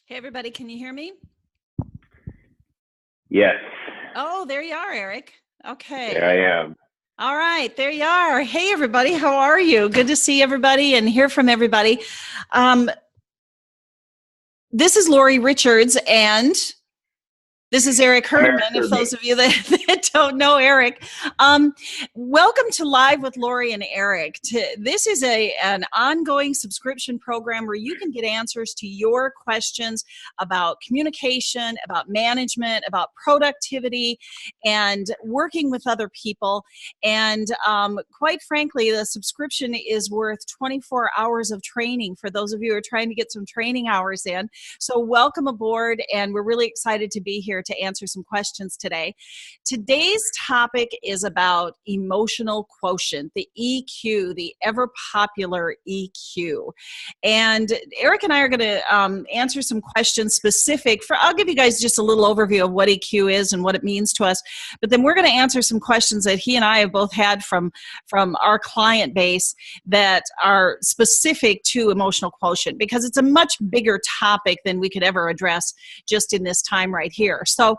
Hey, everybody, can you hear me? Yes, Oh, there you are, Eric. there Okay. I am. All right, there you are. Hey, everybody, how are you? Good to see everybody and hear from everybody. Um, this is Laurie Richards, and this is Eric I'm Eric Herdman, if Herdman. those of you that don't know Eric. Um, Welcome to Live with Laurie and Eric. This is an ongoing subscription program where you can get answers to your questions about communication, about management, about productivity, and working with other people. And quite frankly, the subscription is worth 24 hours of training for those of you who are trying to get some training hours in. So welcome aboard, and we're really excited to be here to answer some questions today. Today's topic is about emotional quotient, the EQ, the ever popular EQ. And Eric and I are going to answer some questions specific for, I'll give you guys just a little overview of what EQ is and what it means to us. But then we're going to answer some questions that he and I have both had from our client base that are specific to emotional quotient, because it's a much bigger topic than we could ever address just in this time right here. So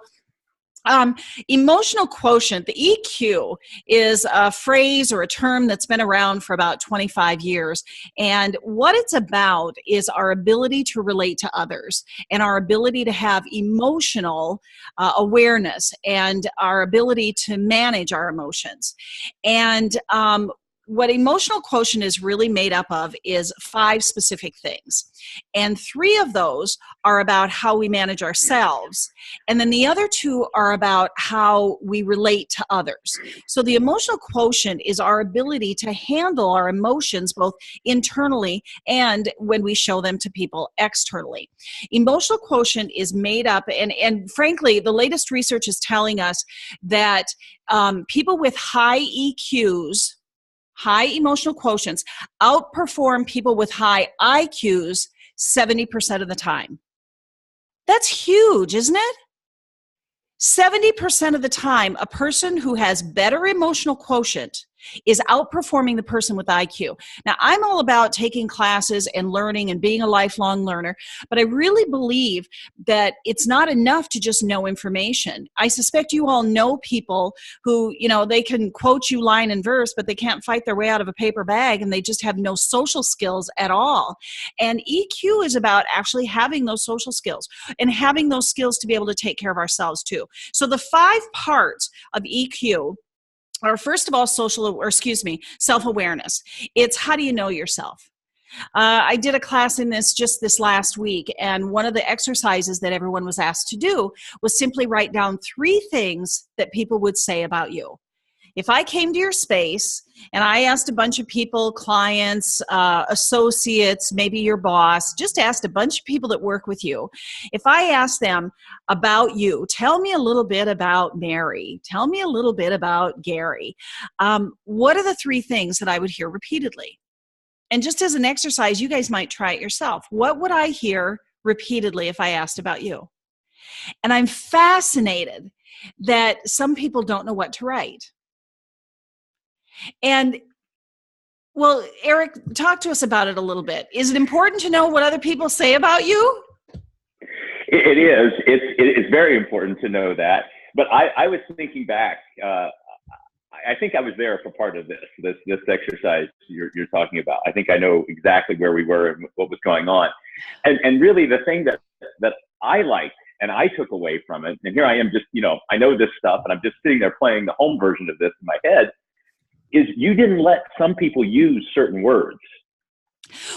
emotional quotient, the EQ, is a phrase or a term that's been around for about 25 years. And what it's about is our ability to relate to others and our ability to have emotional awareness and our ability to manage our emotions. And what emotional quotient is really made up of is 5 specific things. And 3 of those are about how we manage ourselves. And then the other 2 are about how we relate to others. So the emotional quotient is our ability to handle our emotions both internally and when we show them to people externally. Emotional quotient is made up, and frankly, the latest research is telling us that people with high EQs, high emotional quotients, outperform people with high IQs 70% of the time. That's huge, isn't it? 70% of the time, a person who has better emotional quotient is outperforming the person with IQ. Now, I'm all about taking classes and learning and being a lifelong learner, but I really believe that it's not enough to just know information. I suspect you all know people who, they can quote you line and verse, but they can't fight their way out of a paper bag, and they just have no social skills at all. And EQ is about actually having those social skills and having those skills to be able to take care of ourselves too. So the 5 parts of EQ are, first of all, self-awareness. It's how do you know yourself? I did a class in this just this last week, and one of the exercises that everyone was asked to do was simply write down 3 things that people would say about you. If I came to your space and I asked a bunch of people, clients, associates, maybe your boss, just asked a bunch of people that work with you, if I asked them about you, tell me a little bit about Mary, tell me a little bit about Gary, what are the 3 things that I would hear repeatedly? And just as an exercise, you guys might try it yourself. What would I hear repeatedly if I asked about you? And I'm fascinated that some people don't know what to write. And well, Eric, talk to us about it a little bit. Is it important to know what other people say about you? It is. It's very important to know that. But I was thinking back. I think I was there for part of this exercise you're talking about. I think I know exactly where we were and what was going on. And really, the thing that I liked and I took away from it, and here I am, just I know this stuff, and I'm just sitting there playing the home version of this in my head. Is you didn't let some people use certain words.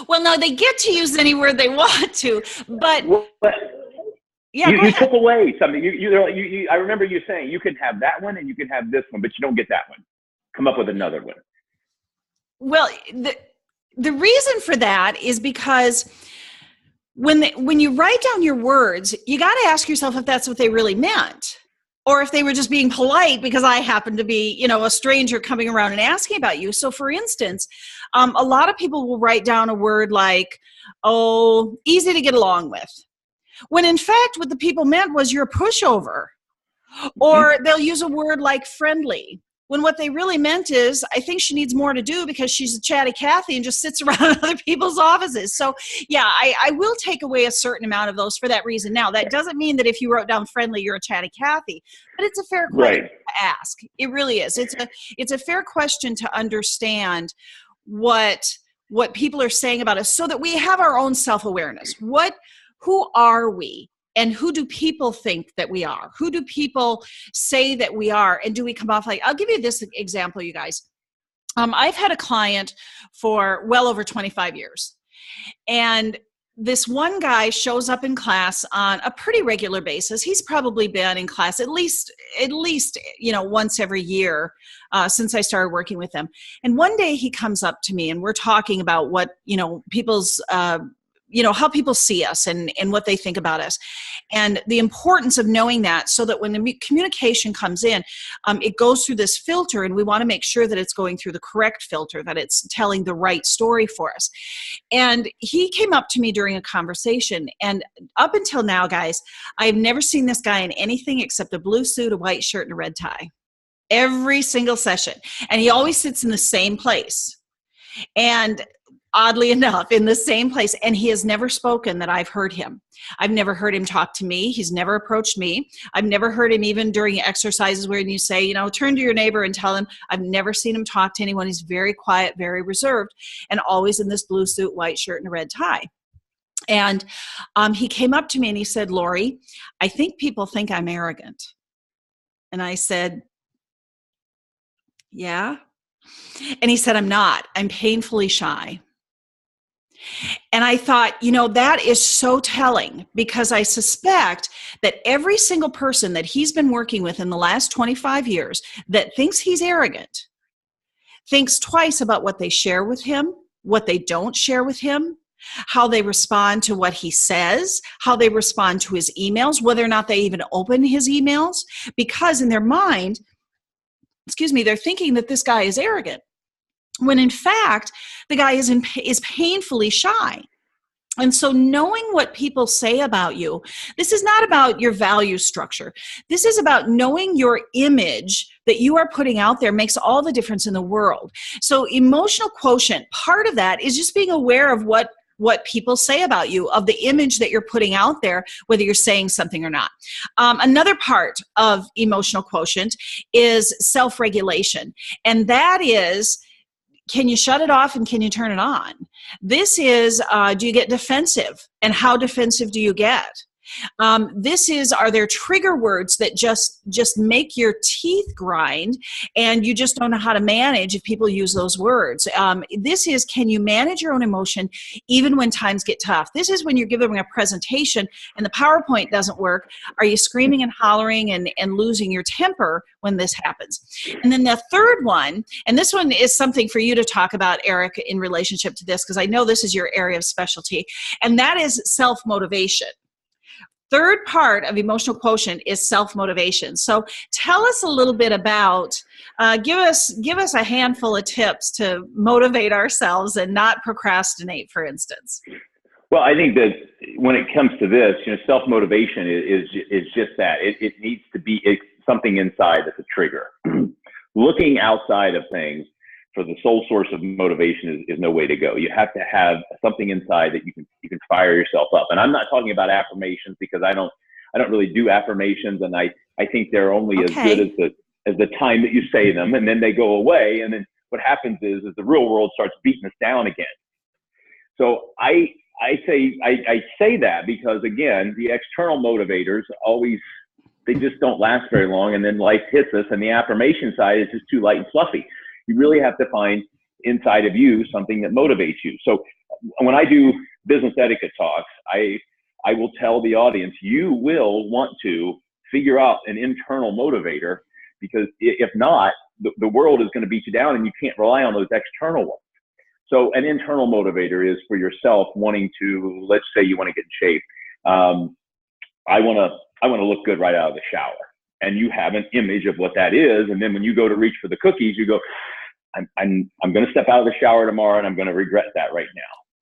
Well, no, they get to use any word they want to, but But yeah, you, go you ahead. took away something. I remember you saying you can have that one and you can have this one, but you don't get that one. Come up with another one. Well, the reason for that is because when you write down your words, you got to ask yourself if that's what they really meant, or if they were just being polite because I happen to be, a stranger coming around and asking about you. So for instance, a lot of people will write down a word like, oh, easy to get along with, when in fact what the people meant was you're a pushover. Mm-hmm. Or they'll use a word like friendly, When what they really meant is, I think she needs more to do because she's a chatty Cathy and just sits around in other people's offices. So yeah, I will take away a certain amount of those for that reason. Now, that doesn't mean that if you wrote down friendly, you're a chatty Cathy, but it's a fair question to ask. It really is. It's a fair question to understand what people are saying about us so that we have our own self-awareness. Who are we? And who do people think that we are? Who do people say that we are? And do we come off like, I'll give you this example, you guys. I've had a client for well over 25 years. And this one guy shows up in class on a pretty regular basis. He's probably been in class at least, once every year since I started working with him. And one day he comes up to me and we're talking about what, people's, how people see us and what they think about us, and the importance of knowing that, so that when the communication comes in, it goes through this filter, and we want to make sure that it's going through the correct filter, that it's telling the right story for us. And he came up to me during a conversation, and up until now, guys, I've never seen this guy in anything except a blue suit, a white shirt, and a red tie. Every single session. And he always sits in the same place. And oddly enough, in the same place. And he has never spoken that I've heard him. I've never heard him talk to me. He's never approached me. I've never heard him even during exercises where you say, turn to your neighbor and tell him. I've never seen him talk to anyone. He's very quiet, very reserved, and always in this blue suit, white shirt, and a red tie. And he came up to me and he said, Laurie, I think people think I'm arrogant. And I said, yeah. And he said, I'm not. I'm painfully shy. And I thought, that is so telling, because I suspect that every single person that he's been working with in the last 25 years that thinks he's arrogant thinks twice about what they share with him, what they don't share with him, how they respond to what he says, how they respond to his emails, whether or not they even open his emails, because in their mind, they're thinking that this guy is arrogant, when in fact, the guy is painfully shy. And so knowing what people say about you, this is not about your value structure. This is about knowing your image that you are putting out there makes all the difference in the world. So emotional quotient, part of that is just being aware of what people say about you, of the image that you're putting out there, whether you're saying something or not. Another part of emotional quotient is self-regulation. And that is, can you shut it off and can you turn it on? This is, do you get defensive? And how defensive do you get? This is, are there trigger words that just make your teeth grind and you just don't know how to manage if people use those words? This is, can you manage your own emotion even when times get tough? This is when you're giving a presentation and the PowerPoint doesn't work. Are you screaming and hollering and losing your temper when this happens? And then the third one, and this one is something for you to talk about, Eric, in relationship to this, because I know this is your area of specialty, and that is self-motivation. Third part of emotional quotient is self-motivation. So tell us a little bit about, give us a handful of tips to motivate ourselves and not procrastinate, for instance. Well, I think that when it comes to this, self-motivation is just that. It needs to be something inside that's a trigger. Looking outside of things for the sole source of motivation is no way to go. You have to have something inside that you can fire yourself up. And I'm not talking about affirmations, because I don't really do affirmations, and I think they're only as good as the time that you say them, and then they go away. And then what happens is the real world starts beating us down again. So I say that because, again, the external motivators they just don't last very long, and then life hits us, and the affirmation side is just too light and fluffy. You really have to find inside of you something that motivates you. So when I do business etiquette talks, I will tell the audience, you will want to figure out an internal motivator, because if not, the world is going to beat you down and you can't rely on those external ones. So an internal motivator is for yourself wanting to, let's say you want to get in shape. I want to look good right out of the shower. And you have an image of what that is. And then when you go to reach for the cookies, you go, I'm going to step out of the shower tomorrow and I'm going to regret that right now.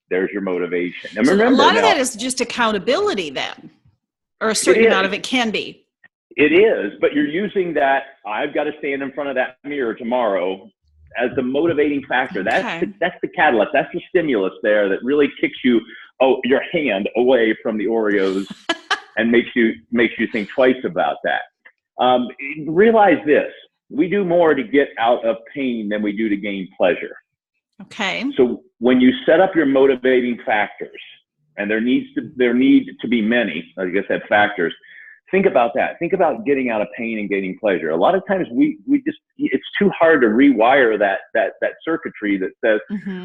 There's your motivation. And so remember, a lot of that is just accountability then, or a certain amount of it can be. It is, but you're using that, I've got to stand in front of that mirror tomorrow, as the motivating factor. Okay. That's the catalyst. That's the stimulus there that really kicks your hand away from the Oreos and makes you think twice about that. Realize this: we do more to get out of pain than we do to gain pleasure. Okay. So when you set up your motivating factors, and there need to be many, like I said, factors. Think about that. Think about getting out of pain and gaining pleasure. A lot of times it's too hard to rewire that circuitry that says,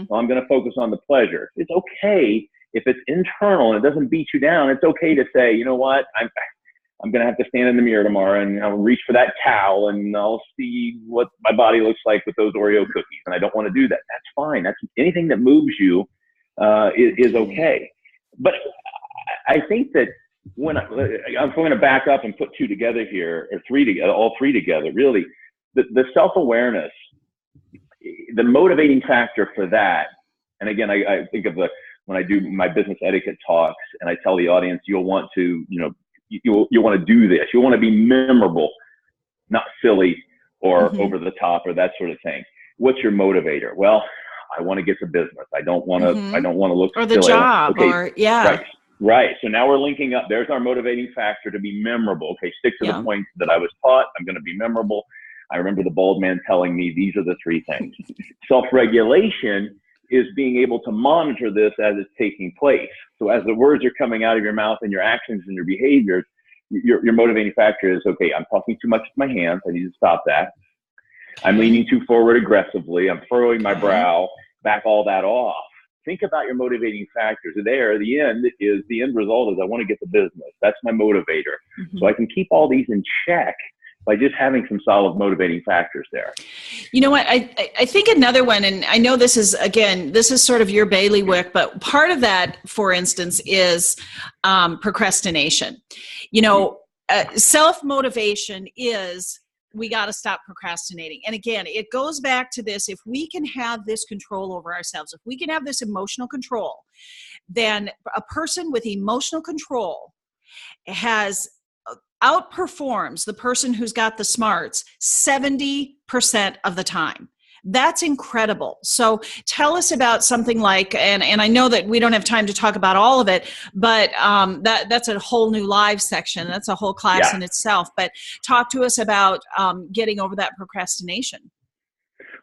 well, I'm going to focus on the pleasure. It's okay if it's internal and it doesn't beat you down. It's okay to say, you know what, I'm going to have to stand in the mirror tomorrow and I'll reach for that towel and I'll see what my body looks like with those Oreo cookies. And I don't want to do that. That's fine. That's anything that moves you is okay. But I think that when I'm going to back up and put two together here, or three together, all three together, really, the self-awareness, the motivating factor for that. And again, I think of when I do my business etiquette talks and I tell the audience, you'll want to, you want to do this. You want to be memorable, not silly or over the top or that sort of thing. What's your motivator? Well, I want to get to business. I don't want to, I don't want to look or silly. the job or yeah. Right. So now we're linking up. There's our motivating factor to be memorable. Okay. Stick to the points that I was taught. I'm going to be memorable. I remember the bald man telling me these are the three things. Self-regulation is being able to monitor this as it's taking place. So as the words are coming out of your mouth and your actions and your behaviors, your motivating factor is, okay, I'm talking too much with my hands. I need to stop that. I'm leaning too forward aggressively. I'm furrowing my brow. Back all that off. Think about your motivating factors. There, the end result is I want to get the business. That's my motivator. So I can keep all these in check by just having some solid motivating factors there. You know what? I think another one, and I know this is sort of your bailiwick, but part of that, for instance, is procrastination. Self-motivation is, we got to stop procrastinating. And again, it goes back to this: if we can have this control over ourselves, if we can have this emotional control, then a person with emotional control outperforms the person who's got the smarts 70% of the time. That's incredible. So tell us about something like, and I know that we don't have time to talk about all of it, but that's a whole new live section. That's a whole class in itself. But talk to us about getting over that procrastination.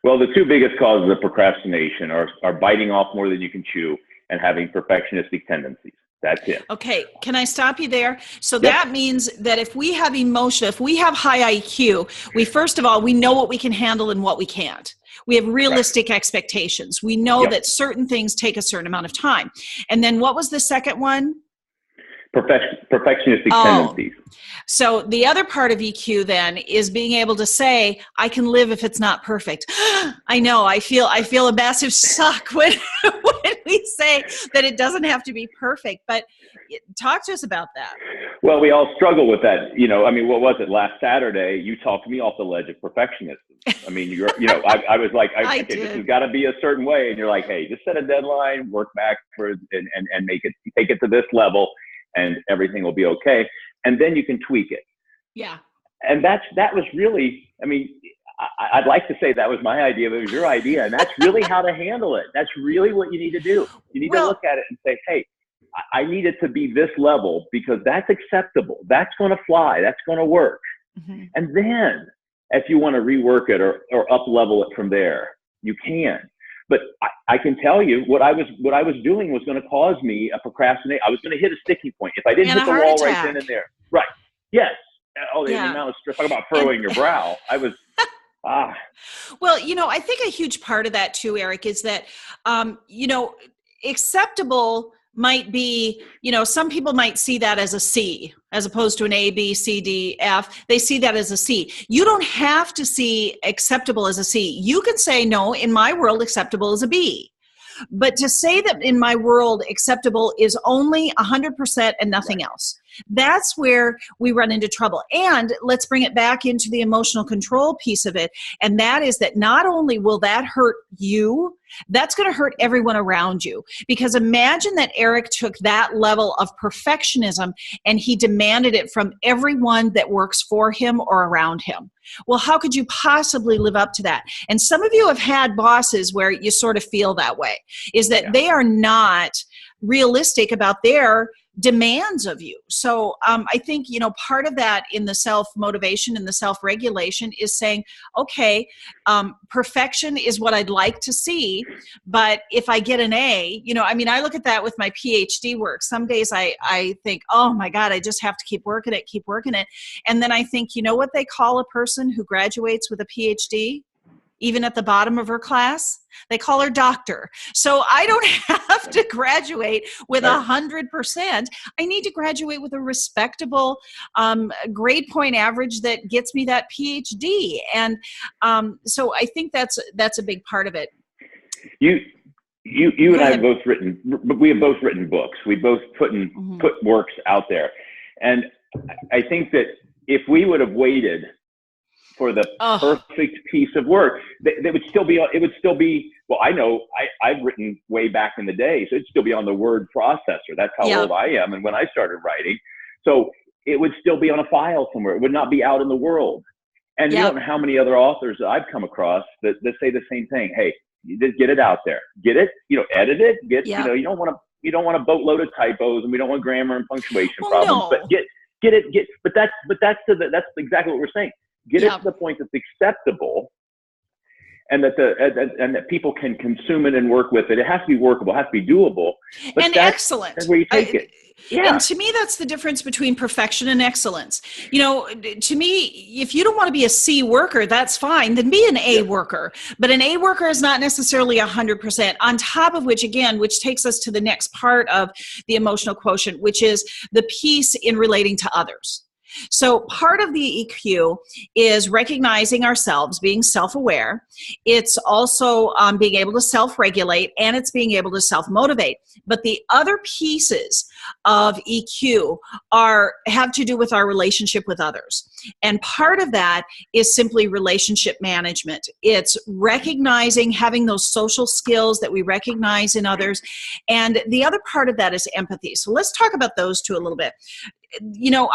Well, the two biggest causes of procrastination are biting off more than you can chew and having perfectionistic tendencies. That's it. Okay. Can I stop you there? So that means that if we have if we have high IQ, first of all, we know what we can handle and what we can't. We have realistic expectations. We know that certain things take a certain amount of time. And then what was the second one? Perfectionistic tendencies. So the other part of EQ then is being able to say, I can live if it's not perfect. I know, I feel a massive suck when we say that it doesn't have to be perfect, but talk to us about that. Well, we all struggle with that. What was it? Last Saturday, you talked me off the ledge of perfectionism. I was like, this has got to be a certain way. And you're like, hey, just set a deadline, work backwards and take it to this level, and everything will be okay. And then you can tweak it. Yeah. And that was really, I'd like to say that was my idea, but it was your idea. And that's really how to handle it. That's really what you need to do. You need to look at it and say, hey, I need it to be this level because that's acceptable. That's going to fly. That's going to work. And then if you want to rework it or up level it from there, you can. But I can tell you what I was doing was going to cause me a procrastinate. I was going to hit a sticking point if I didn't hit the wall right then and there. Right. Yes. Oh, the amount of stress. Talk about furrowing your brow. I was. Well, I think a huge part of that too, Eric, is that acceptable might be, some people might see that as a C as opposed to an A, B, C, D, F. They see that as a C. You don't have to see acceptable as a C. You can say, no, in my world, acceptable is a B. But to say that in my world, acceptable is only 100% and nothing else. That's where we run into trouble. And let's bring it back into the emotional control piece of it. And that is that not only will that hurt you, that's going to hurt everyone around you. Because imagine that Eric took that level of perfectionism and he demanded it from everyone that works for him or around him. Well, how could you possibly live up to that? And some of you have had bosses where you sort of feel that way, is that they are not realistic about their demands of you. So I think, part of that in the self-motivation and the self-regulation is saying, okay, perfection is what I'd like to see, but if I get an A, I look at that with my PhD work. Some days I think, oh my God, I just have to keep working it. And then I think, you know what they call a person who graduates with a PhD? Even at the bottom of her class, they call her doctor. So I don't have to graduate with 100%. I need to graduate with a respectable grade point average that gets me that PhD. And so I think that's a big part of it. You and I have both written. We have both written books. We both put works out there, and I think that if we would have waited for the perfect piece of work, it would still be, well, I know I've written way back in the day, so it'd still be on the word processor. That's how old I am. And when I started writing, so it would still be on a file somewhere. It would not be out in the world. And you don't know how many other authors that I've come across that say the same thing. Hey, you just get it out there, get it, edit it, you don't want a boatload of typos, and we don't want grammar and punctuation problems, but but that's exactly what we're saying. Get it to the point that's acceptable, and that people can consume it and work with it. It has to be workable, it has to be doable. But and excellent. That's where you take it. Yeah. And to me, that's the difference between perfection and excellence. To me, if you don't want to be a C worker, that's fine. Then be an A worker. But an A worker is not necessarily 100%. On top of which takes us to the next part of the emotional quotient, which is the piece in relating to others. So part of the EQ is recognizing ourselves, being self-aware. It's also being able to self-regulate, and it's being able to self-motivate. But the other pieces of EQ have to do with our relationship with others. And part of that is simply relationship management. It's recognizing, having those social skills that we recognize in others. And the other part of that is empathy. So let's talk about those two a little bit.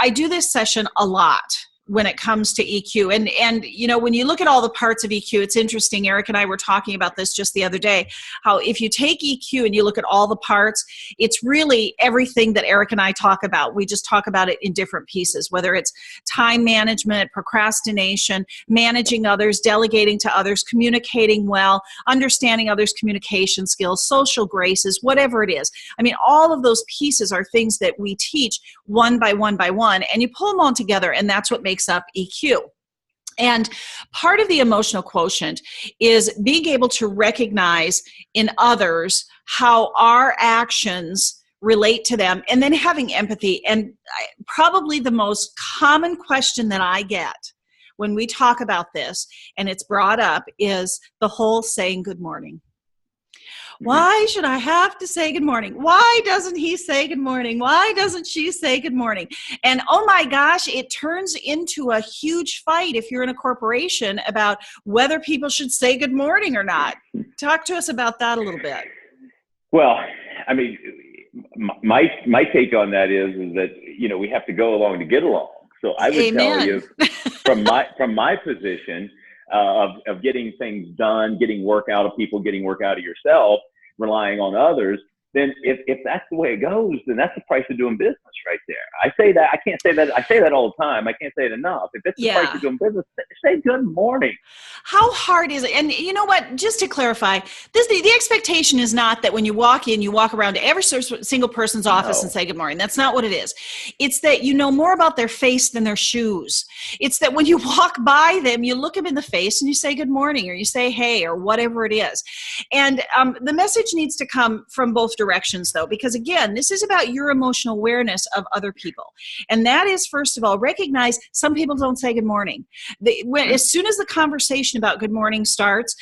I do this session a lot when it comes to EQ. And when you look at all the parts of EQ, it's interesting. Eric and I were talking about this just the other day, how if you take EQ and you look at all the parts, it's really everything that Eric and I talk about. We just talk about it in different pieces, whether it's time management, procrastination, managing others, delegating to others, communicating well, understanding others' communication skills, social graces, whatever it is. All of those pieces are things that we teach one by one by one, and you pull them all together, and that's what makes up EQ. And part of the emotional quotient is being able to recognize in others how our actions relate to them, and then having empathy. And probably the most common question that I get when we talk about this, and it's brought up, is the whole saying good morning. Why should I have to say good morning? Why doesn't he say good morning? Why doesn't she say good morning? And oh my gosh, it turns into a huge fight if you're in a corporation about whether people should say good morning or not. Talk to us about that a little bit. Well, my take on that is that, we have to go along to get along. So I would tell you from my position, of getting things done, getting work out of people, getting work out of yourself, relying on others, then if that's the way it goes, then that's the price of doing business right there. I say that, I can't say that, I say that all the time. I can't say it enough. If it's the price of doing business, say good morning. How hard is it? And you know what, just to clarify, the expectation is not that when you walk in, you walk around to every single person's office and say good morning. That's not what it is. It's that you know more about their face than their shoes. It's that when you walk by them, you look them in the face and you say good morning, or you say hey, or whatever it is. And the message needs to come from both directions though, because again, this is about your emotional awareness of other people. And that is, first of all, recognize some people don't say good morning. As soon as the conversation about good morning starts,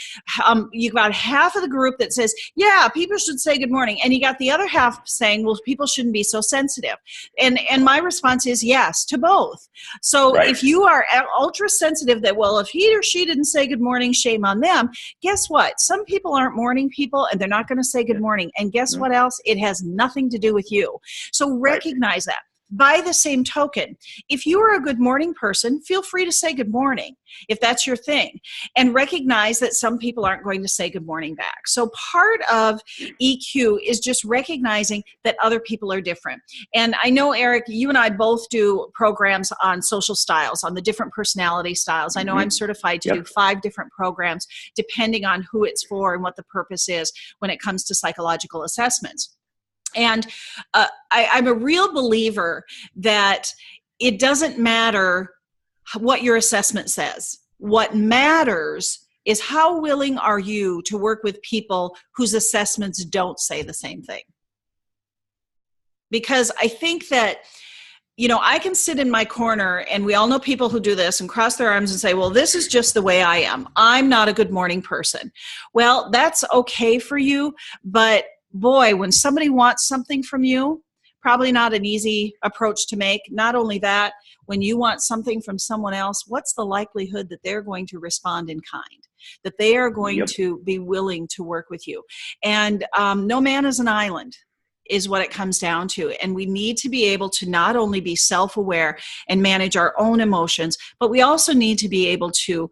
you got half of the group that says, yeah, people should say good morning. And you got the other half saying, well, people shouldn't be so sensitive. And my response is yes to both. So if you are ultra sensitive that, well, if he or she didn't say good morning, shame on them. Guess what? Some people aren't morning people and they're not going to say good morning. And guess what else? It has nothing to do with you. So recognize that. By the same token, if you are a good morning person, feel free to say good morning if that's your thing, and recognize that some people aren't going to say good morning back. So part of EQ is just recognizing that other people are different. And I know, Eric, you and I both do programs on social styles, on the different personality styles. I know I'm certified to do 5 different programs depending on who it's for and what the purpose is when it comes to psychological assessments. And I'm a real believer that it doesn't matter what your assessment says. What matters is how willing are you to work with people whose assessments don't say the same thing. Because I think that, you know, I can sit in my corner, and we all know people who do this, and cross their arms and say, well, this is just the way I am. I'm not a good morning person. Well, that's okay for you, but boy, when somebody wants something from you, probably not an easy approach to make. Not only that, when you want something from someone else, what's the likelihood that they're going to respond in kind, that they are going to be willing to work with you? And no man is an island is what it comes down to. And we need to be able to not only be self-aware and manage our own emotions, but we also need to be able to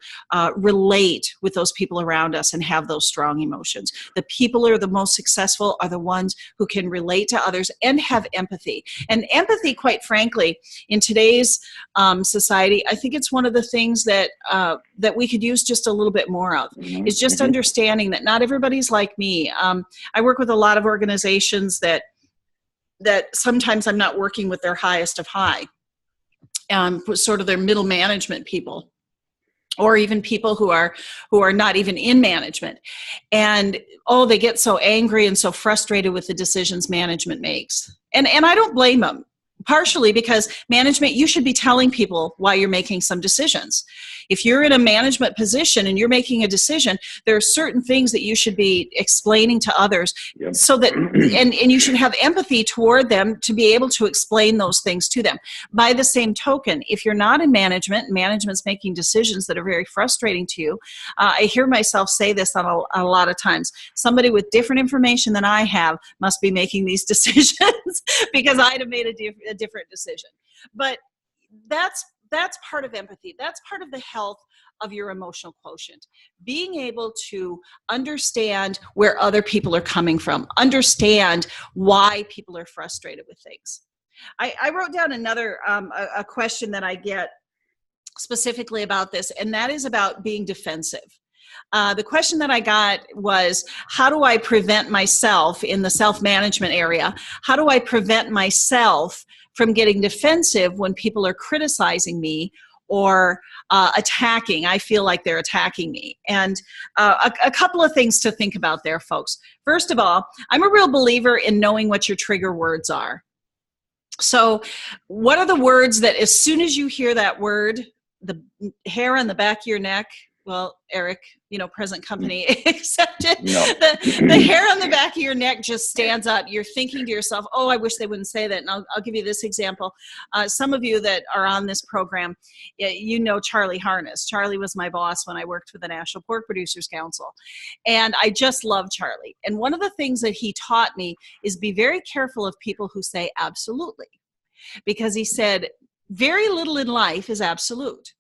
relate with those people around us and have those strong emotions. The people who are the most successful are the ones who can relate to others and have empathy. And empathy, quite frankly, in today's society, I think it's one of the things that that we could use just a little bit more of, is just understanding that not everybody's like me. I work with a lot of organizations that sometimes I'm not working with their highest of high, sort of their middle management people, or even people who are not even in management. And they get so angry and so frustrated with the decisions management makes. And I don't blame them. Partially because management, you should be telling people why you're making some decisions. If you're in a management position and you're making a decision, there are certain things that you should be explaining to others, so that, and you should have empathy toward them to be able to explain those things to them. By the same token, if you're not in management and management's making decisions that are very frustrating to you, I hear myself say this on a lot of times. Somebody with different information than I have must be making these decisions because I'd have made a different decision. But that's part of empathy. That's part of the health of your emotional quotient. Being able to understand where other people are coming from, understand why people are frustrated with things. I wrote down another a question that I get specifically about this, and that is about being defensive. The question that I got was, how do I prevent myself in the self-management area? How do I prevent myself from getting defensive when people are criticizing me or attacking? I feel like they're attacking me. And a couple of things to think about there, folks. First of all, I'm a real believer in knowing what your trigger words are. So what are the words that as soon as you hear that word, the hair on the back of your neck, well, Eric, you know, present company accepted. No. The hair on the back of your neck just stands up. You're thinking to yourself, oh, I wish they wouldn't say that. And I'll give you this example. Some of you that are on this program, you know Charlie Harness. Charlie was my boss when I worked for the National Pork Producers Council. And I just love Charlie. And one of the things that he taught me is be very careful of people who say absolutely. Because he said, very little in life is absolute.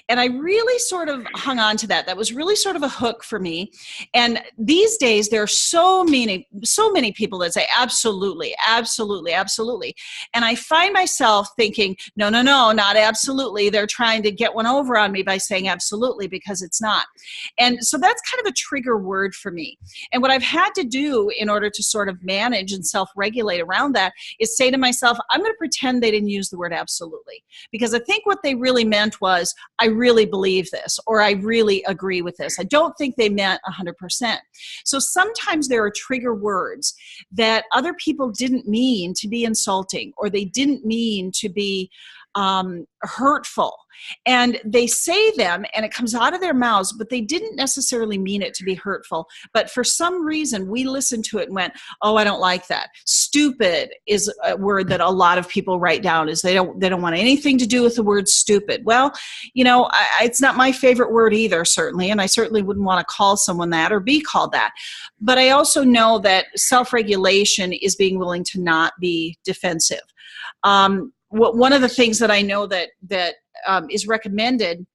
And I really sort of hung on to that. That was really sort of a hook for me. And these days, there are so many people that say, absolutely, absolutely, absolutely. And I find myself thinking, no, not absolutely. They're trying to get one over on me by saying absolutely, because it's not. And so that's kind of a trigger word for me. And what I've had to do in order to sort of manage and self-regulate around that is say to myself, I'm going to pretend they didn't use the word absolutely. Because I think what they really meant was, I really believe this, or I really agree with this. I don't think they meant 100%. So sometimes there are trigger words that other people didn't mean to be insulting, or they didn't mean to be hurtful. And they say them and it comes out of their mouths, but they didn't necessarily mean it to be hurtful. But for some reason, we listened to it and went, oh, I don't like that. Stupid is a word that a lot of people write down, is they don't want anything to do with the word stupid. Well, it's not my favorite word either, certainly. And I certainly wouldn't want to call someone that or be called that. But I also know that self-regulation is being willing to not be defensive. One of the things that I know that is recommended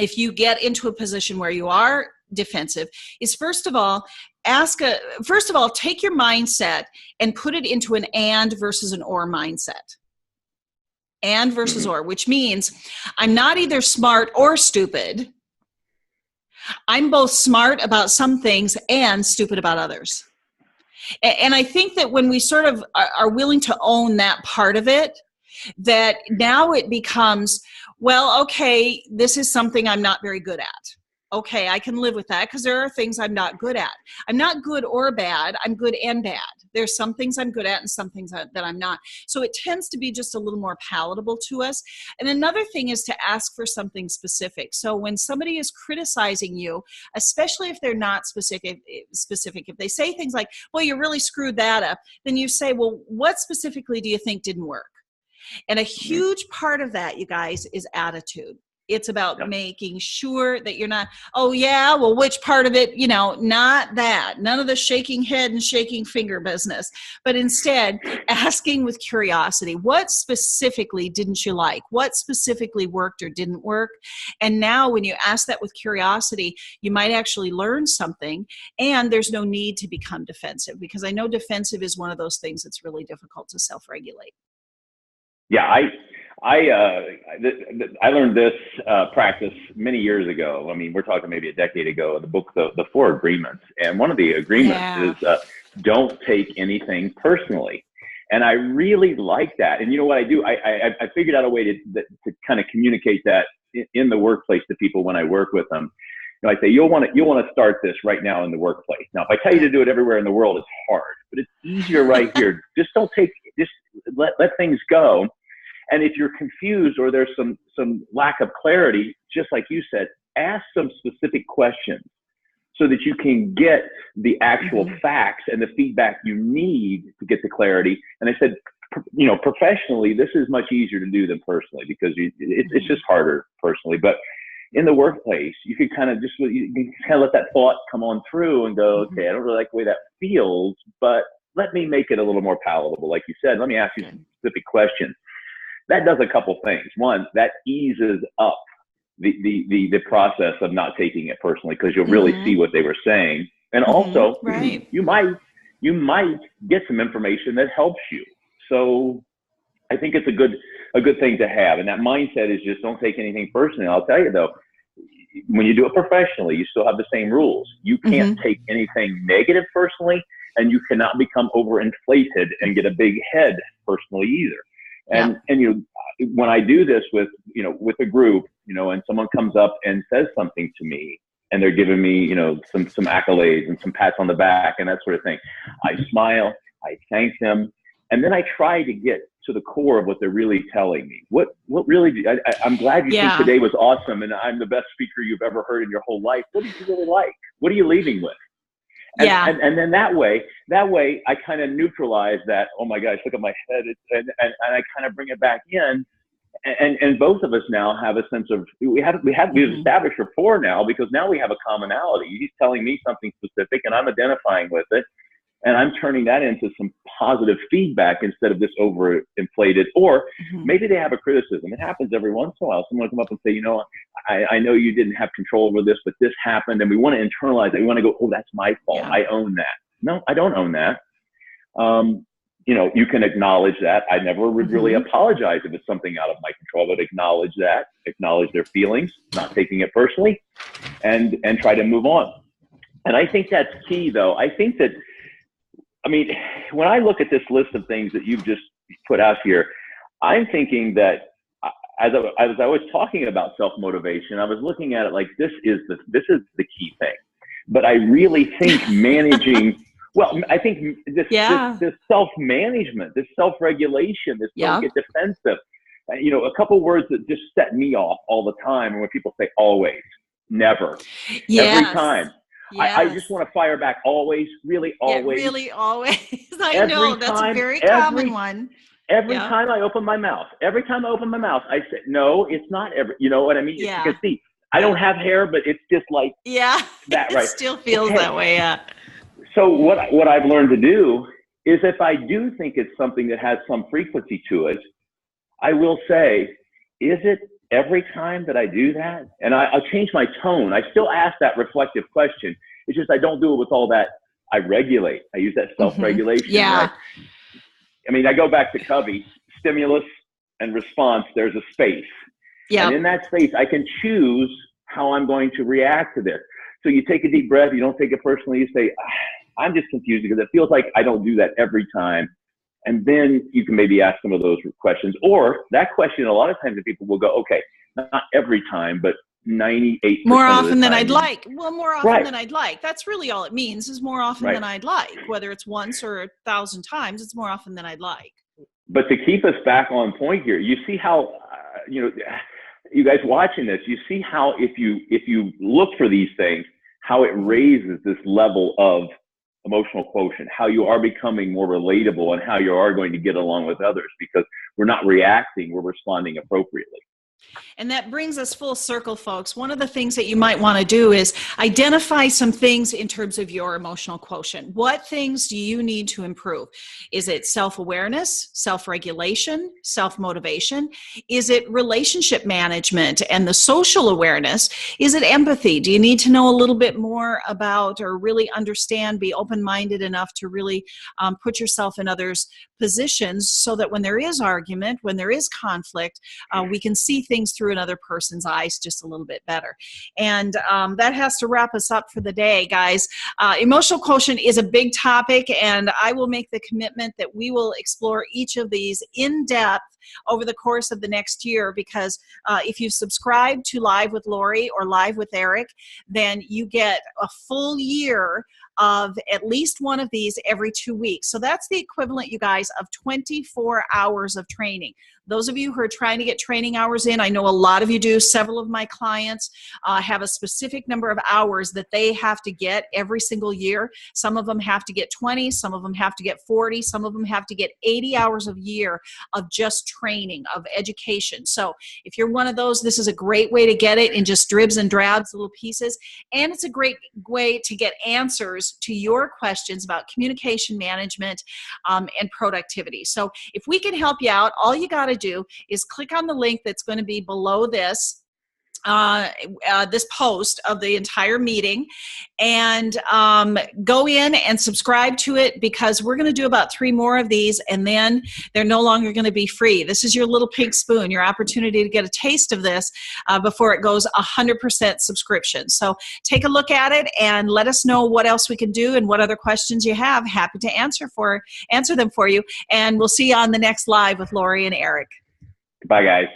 if you get into a position where you are defensive is, first of all, take your mindset and put it into an and versus an or mindset. And versus or, which means I'm not either smart or stupid. I'm both smart about some things and stupid about others. And I think that when we sort of are willing to own that part of it, that now it becomes, well, okay, this is something I'm not very good at. Okay, I can live with that because there are things I'm not good at. I'm not good or bad. I'm good and bad. There's some things I'm good at and some things that I'm not. So it tends to be just a little more palatable to us. And another thing is to ask for something specific. So when somebody is criticizing you, especially if they're not specific, if they say things like, well, you really screwed that up, then you say, well, what specifically do you think didn't work? And a huge part of that, you guys, is attitude. It's about making sure that you're not, oh yeah, well, which part of it, not that, none of the shaking head and shaking finger business, but instead asking with curiosity, what specifically didn't you like? What specifically worked or didn't work? And now when you ask that with curiosity, you might actually learn something, and there's no need to become defensive, because I know defensive is one of those things that's really difficult to self-regulate. Yeah, I learned this practice many years ago. I mean, we're talking maybe a decade ago. The book, the 4 Agreements, and one of the agreements is don't take anything personally. And I really like that. And you know what I do? I figured out a way to kind of communicate that in the workplace to people when I work with them. I say, you'll want to start this right now in the workplace. Now, if I tell you to do it everywhere in the world, it's hard, but it's easier right here. Just let things go. And if you're confused or there's some lack of clarity, just like you said, ask some specific questions so that you can get the actual facts and the feedback you need to get the clarity. And I said, professionally, this is much easier to do than personally, because it's just harder personally. But in the workplace, you can kind of let that thought come on through and go, okay, I don't really like the way that feels, but let me make it a little more palatable. Like you said, let me ask you some specific questions. That does a couple things. One, that eases up the process of not taking it personally, because you'll really see what they were saying. And also, you might get some information that helps you. So I think it's a good thing to have. And that mindset is just don't take anything personally. I'll tell you though, when you do it professionally, you still have the same rules. You can't take anything negative personally, and you cannot become overinflated and get a big head personally either. And when I do this with a group, and someone comes up and says something to me, and they're giving me, some accolades and some pats on the back and that sort of thing, I smile, I thank them, and then I try to get to the core of what they're really telling me. What really? I'm glad you think today was awesome, and I'm the best speaker you've ever heard in your whole life. What did you really like? What are you leaving with? And then that way I kind of neutralize that, oh my gosh, look at my head, and I kind of bring it back in, and both of us now have a sense of, we've established rapport now, because now we have a commonality. He's telling me something specific and I'm identifying with it, and I'm turning that into some positive feedback instead of this overinflated, or maybe they have a criticism. It happens every once in a while. Someone will come up and say, I know you didn't have control over this, but this happened, and we want to internalize it. We want to go, oh, that's my fault. Yeah. I own that. No, I don't own that. You can acknowledge that. I never would really apologize if it's something out of my control, but acknowledge their feelings, not taking it personally, and try to move on. And I think that's key, though. When I look at this list of things that you've just put out here, I'm thinking that as I was talking about self-motivation, I was looking at it like this is the key thing. But I really think managing, well, I think this self-management, this self-regulation, this don't get defensive, a couple words that just set me off all the time. And when people say always, never, every time, I just want to fire back always, really always. Yeah, really always. I know, that's a very common one. Every time I open my mouth, I say, no, it's not every, you know what I mean? You can see, I don't have hair, but it's just like that, right? It still feels that way, So what I've learned to do is if I do think it's something that has some frequency to it, I will say, is it every time that I do that? And I'll change my tone. I still ask that reflective question. It's just I don't do it with all that. I regulate. I use that self-regulation. Right? I mean, I go back to Covey, stimulus and response, there's a space. And in that space, I can choose how I'm going to react to this. So you take a deep breath, you don't take it personally, you say, I'm just confused because it feels like I don't do that every time. And then you can maybe ask some of those questions. Or that question, a lot of times people will go, okay, not every time, but 98% more often of the time. than I'd like. Well, more often than I'd like. That's really all it means, is more often than I'd like. Whether it's once or 1,000 times, it's more often than I'd like. But to keep us back on point here, you see how, you guys watching this, you see how if you look for these things, how it raises this level of emotional quotient, how you are becoming more relatable and how you are going to get along with others because we're not reacting, we're responding appropriately. And that brings us full circle, folks. One of the things that you might want to do is identify some things in terms of your emotional quotient. What things do you need to improve? Is it self-awareness, self-regulation, self-motivation? Is it relationship management and the social awareness? Is it empathy? Do you need to know a little bit more about or really understand, be open-minded enough to really put yourself in others' positions so that when there is argument, when there is conflict, we can see things through another person's eyes just a little bit better. And that has to wrap us up for the day, guys. Emotional quotient is a big topic, and I will make the commitment that we will explore each of these in depth over the course of the next year, because if you subscribe to Live with Laurie or Live with Eric, then you get a full year of at least one of these every 2 weeks. So that's the equivalent, you guys, of 24 hours of training. Those of you who are trying to get training hours in, I know a lot of you do. Several of my clients have a specific number of hours that they have to get every single year. Some of them have to get 20, some of them have to get 40, some of them have to get 80 hours a year of just training, of education. So if you're one of those, this is a great way to get it in just dribs and drabs, little pieces. And it's a great way to get answers to your questions about communication management and productivity. So if we can help you out, all you got to do is click on the link that's going to be below this this post of the entire meeting, and go in and subscribe to it, because we're going to do about 3 more of these, and then they're no longer going to be free. This is your little pink spoon, your opportunity to get a taste of this before it goes 100% subscription. So take a look at it and let us know what else we can do and what other questions you have. Happy to answer them for you, and we'll see you on the next Live with Laurie and Eric. Bye, guys.